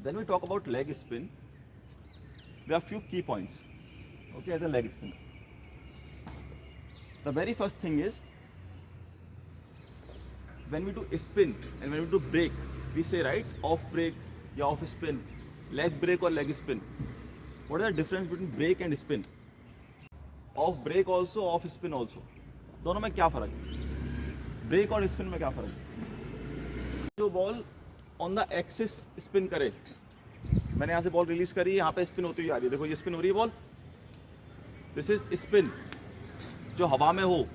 When we talk about leg spin, there are few key points. Okay, as a leg spin. The very first thing is when we do spin and when we do break, we say right off break, या off spin, leg break or leg spin. What is the difference between break and spin? Off break also, off spin also. दोनों में क्या फर्क है? Break और spin में क्या फर्क है? जो ball on the axis spin करे, मैंने यहाँ से बॉल रिलीज करी, यहाँ पे स्पिन होती हुई आ रही है, देखो ये स्पिन हो रही है बॉल, दिस इज स्पिन, जो हवा में हो।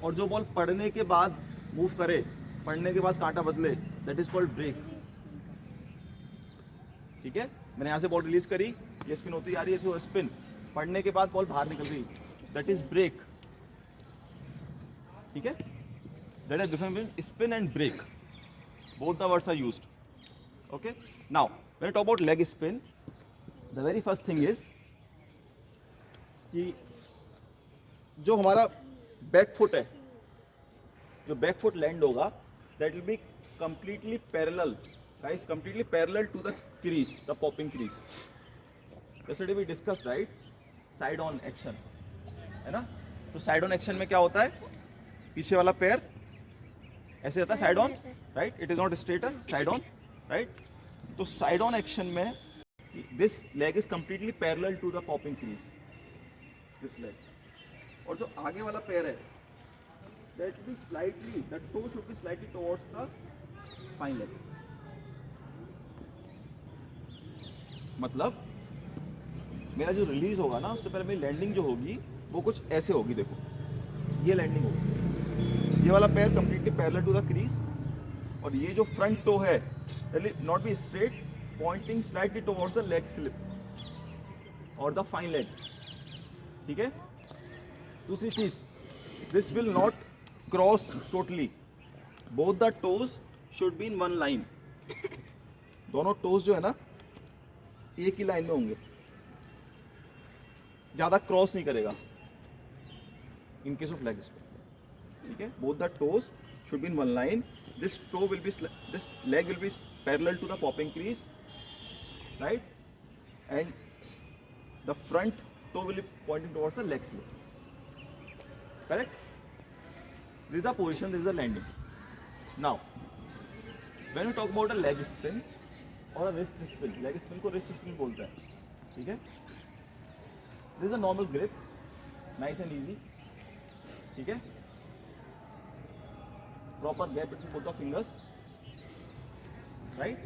और जो बॉल पड़ने के बाद मूव करे, पड़ने के बाद कांटा बदले, दैट इज कॉल्ड ब्रेक। ठीक है, मैंने यहाँ से बॉल रिलीज करी, ये स्पिन होती आ रही है, तो स्पिन, पड़ने के बाद बॉल बाहर निकल रही, दैट इज ब्रेक। ठीक है, that is difference between spin and break, both the words are used. Okay, now when I talk about leg spin, the very first thing is कि जो हमारा बैक फुट है, जो बैक फुट लैंड होगा, that will be completely parallel, guys, completely parallel to the crease, the popping crease. yesterday we discussed right side on action, है ना? तो side on action में क्या होता है, पीछे वाला पैर ऐसे रहता है side on, right? It is not straighter, side on, right? तो साइड ऑन एक्शन में this leg is completely parallel to the popping crease, this leg. और जो आगे वाला पैर है, that be slightly, the toe should be slightly towards the fine leg. मतलब मेरा जो रिलीज होगा ना, उससे पहले मेरी लैंडिंग जो होगी वो कुछ ऐसे होगी, देखो ये लैंडिंग होगी, ये वाला पैर completely parallel to the crease, और ये जो फ्रंट टो है not be straight, pointing slightly towards the leg slip और द फाइन लेग। ठीक है, दूसरी चीज, this will not cross totally, both the toes should be in one line. दोनों टोज जो है ना एक ही लाइन में होंगे, ज्यादा क्रॉस नहीं करेगा in case of leg spin. ठीक है, both the toes should be in one line, this toe will be, this leg will be parallel to the popping crease, right? And the front toe will be pointing towards the leg slip, correct? This is the position, this is the landing. Now when we talk about a leg spin or a wrist spin, leg spin को wrist spin बोलते हैं। ठीक है, this is a normal grip, nice and easy। ठीक है, proper gap between both the fingers, right?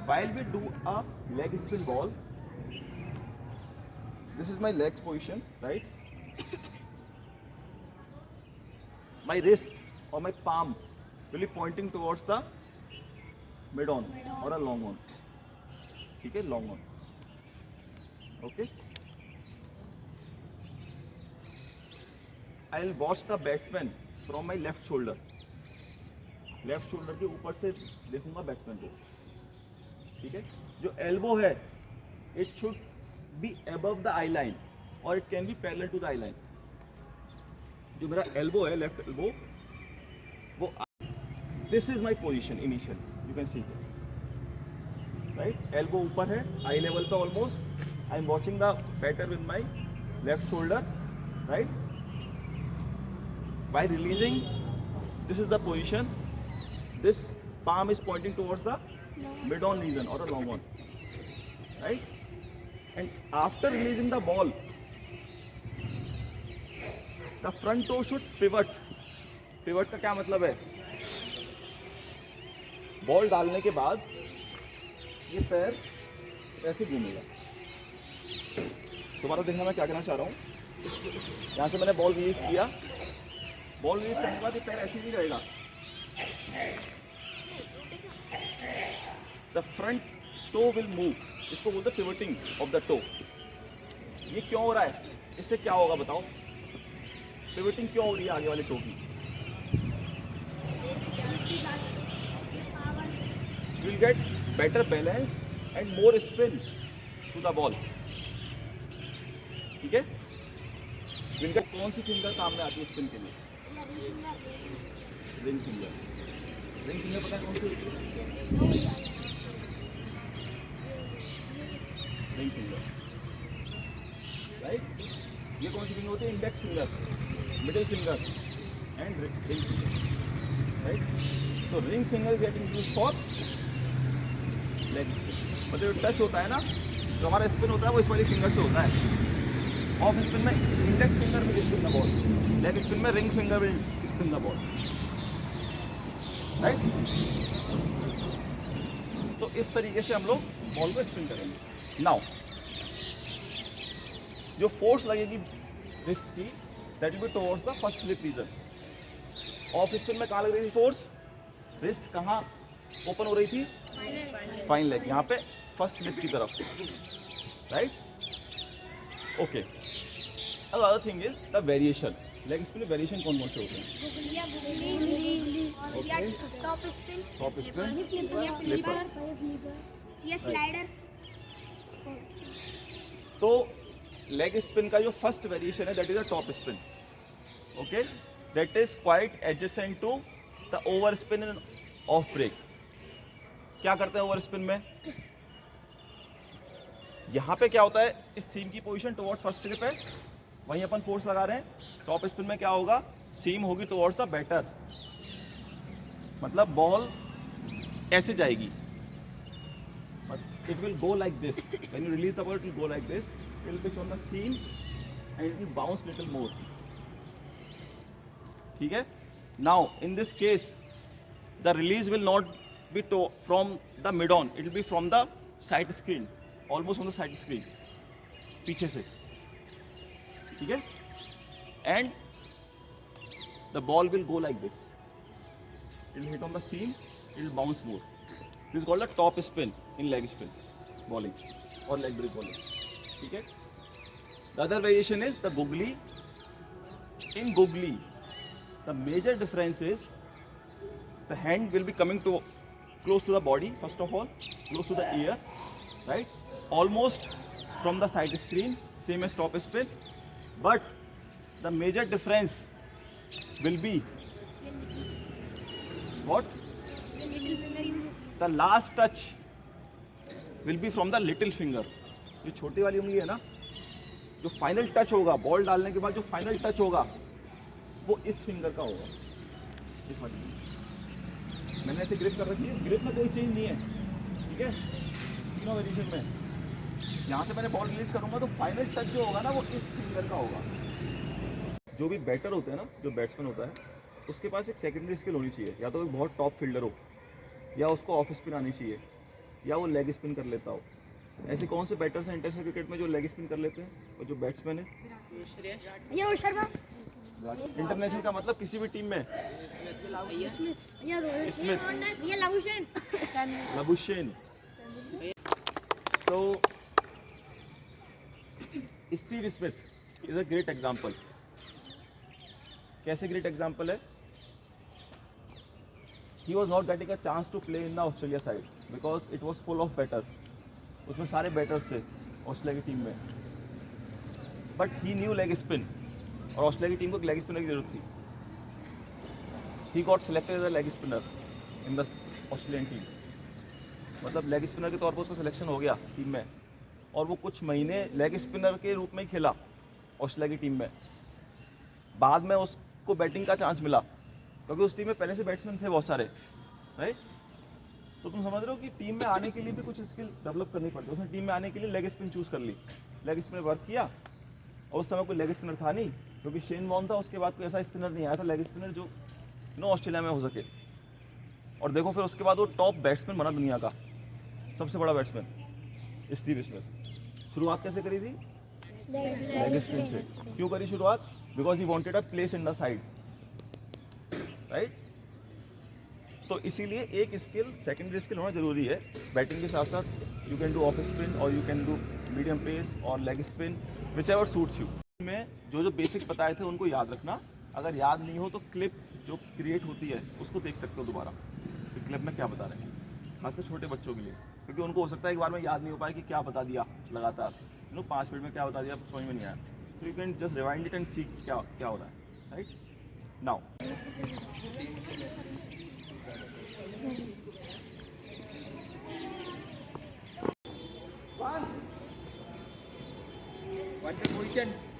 While we do a leg spin ball, this is my legs position, right? My wrist or my palm will be pointing towards the mid on or a long on. ठीक है, long on. Okay. I'll watch the batsman from my left shoulder. Left shoulder के ऊपर से देखूंगा batsman को। ठीक है, जो एल्बो है, it should be above the eye line or it can be parallel to the eye line. जो मेरा एल्बो है, लेफ्ट एल्बो, वो, this is my position initial, you can see, right? Elbow ऊपर है, आई लेवल पे almost, I am watching the batter with my left shoulder, right? By releasing, this is the position, this palm is pointing towards the mid on region or a long on, right? And after releasing the ball, the front toe should pivot. Pivot का क्या मतलब है? Ball डालने के बाद ये पैर ऐसे घूमेगा। दोबारा देखना मैं क्या कहना चाह रहा हूँ। यहाँ से मैंने बॉल रिलीज किया, बॉल रिलीज करने के बाद ये पैर ऐसे नहीं रहेगा, the front toe will move, इसको बोलते हैं पिवटिंग ऑफ द टो। ये क्यों हो रहा है, इससे क्या होगा बताओ? पिवटिंग क्यों हो रही है आगे वाले टो की? Will get better balance and more spin to the ball. ठीक है, विल गेट, कौन सी फिंगर काम में आती है स्पिन के लिए? Ring finger. रिंग फिंगर पता है कौन सी होती है? Ring finger, right? ये कौन सी फिंगर होती है? Index finger, middle finger and ring finger, right? तो ring finger is getting used for leg spin. मतलब जो टच होता है ना, जो हमारा स्पिन होता है वो इस वाली फिंगर से होता है। ऑफ स्पिन में index finger will spin the ball, leg spin में ring finger will spin the ball, right? तो इस तरीके से हम लोग बॉल को स्पिन करेंगे। नाउ जो फोर्स लगेगी रिस्ट की, that will be towards the first slip region. Off spin में कहाँ लग रही थी फोर्स? रिस्ट कहाँ ओपन हो रही थी? फाइन लेग, यहाँ पे फर्स्ट स्लिप की तरफ, राइट? ओके, अब other thing is the variation. Leg spin में वेरिएशन कौन कौन से होते हैं? Top spin, top spin, flipper, ये स्लाइडर। तो लेग स्पिन का जो फर्स्ट वेरिएशन है that is a top spin, okay? That is quite adjacent to the over spin and off break. क्या करते हैं ओवर स्पिन में? यहाँ पे क्या होता है, इस सीम की पोजीशन टुवर्ड्स फर्स्ट स्लिप है, वहीं अपन फोर्स लगा रहे हैं। टॉप स्पिन में क्या होगा? सीम होगी टुवर्ड्स द बैटर, मतलब बॉल ऐसे जाएगी, it will go like this. When you release the ball, it will go like this. It will pitch on the seam and it will bounce little more. ठीक है? Now, in this case, the release will not be from the mid-on. It will be from the side screen, almost on the side screen, पीछे से, ठीक है? And the ball will go like this. It will hit on the seam. It will bounce more. This is called a top spin in leg spin bowling or leg break bowling. ठीक है? The other variation is the googly. In googly, the major difference is the hand will be coming to close to the body first of all, close to the ear, right? Almost from the side screen, same as top spin, but the major difference will be what? The last touch will be from the little finger. जो छोटी वाली उंगली है ना, जो final touch होगा ball डालने के बाद, जो फाइनल टच होगा वो इस फिंगर का होगा, इस वाली। मैंने ऐसे ग्रिप कर रखी है, ग्रिप में कोई चेंज नहीं है, ठीक है? तीनों वेरिएशन में यहाँ से मैंने बॉल रिलीज करूंगा तो फाइनल टच जो होगा ना वो इस फिंगर का होगा। जो भी बैटर होते हैं ना, जो बैट्समैन होता है, उसके पास एक सेकेंडरी स्किल होनी चाहिए। या तो एक बहुत टॉप फील्डर हो, या उसको ऑफ स्पिन आनी चाहिए, या वो लेग स्पिन कर लेता हो। ऐसे कौन से बैटर्स हैं इंटरनेशनल क्रिकेट में जो लेग स्पिन कर लेते हैं, और जो बैट्समैन है? ये रोहित शर्मा। इंटरनेशनल का मतलब किसी भी टीम में ये लबुशेन। लबुशेन। तो Steve Smith is a great example. कैसे ग्रेट एग्जांपल है? He was not getting a chance to play in the Australia side because it was full of batters. उसमें सारे बैटर्स थे ऑस्ट्रेलिया की team में, but he new leg spin, और Australia की team को लेग स्पिनर की जरूरत थी। He got selected as a leg spinner in the Australian team. मतलब लेग स्पिनर के तौर पर उसका सिलेक्शन हो गया टीम में, और वो कुछ महीने लेग स्पिनर के रूप में ही खेला ऑस्ट्रेलिया की टीम में। बाद में उसको बैटिंग का चांस मिला क्योंकि उस टीम में पहले से बैट्समैन थे बहुत सारे, राइट? तो तुम समझ रहे हो कि टीम में आने के लिए भी कुछ स्किल डेवलप करनी पड़ती है। उसने टीम में आने के लिए लेग स्पिन चूज कर ली, लेग स्पिनर वर्क किया, और उस समय कोई लेग स्पिनर था नहीं क्योंकि शेन वॉर्न था। उसके बाद कोई ऐसा स्पिनर नहीं आया था लेग स्पिनर जो ऑस्ट्रेलिया में हो सके। और देखो फिर उसके बाद वो टॉप बैट्समैन बना दुनिया का, सबसे बड़ा बैट्समैन स्टीव स्मिथ। शुरुआत कैसे करी थी? लेग स्पिन से। क्यों करी शुरुआत? Because he wanted a place in the side, right? तो इसीलिए एक स्किल, सेकेंडरी स्किल होना जरूरी है बैटिंग के साथ साथ। You can do off spin or you can do medium pace or leg spin, whichever suits you. में जो बेसिक्स बताए थे उनको याद रखना। अगर याद नहीं हो तो क्लिप जो क्रिएट होती है उसको देख सकते हो दोबारा कि क्लिप में क्या बता रहे हैं, खासकर छोटे बच्चों के लिए, क्योंकि उनको हो सकता है एक बार में याद नहीं हो पाए कि क्या बता दिया लगातार, 5 मिनट में क्या बता दिया समझ में नहीं आया। तो you can just rewind it and see क्या हो रहा है, राइट? Now kitchen.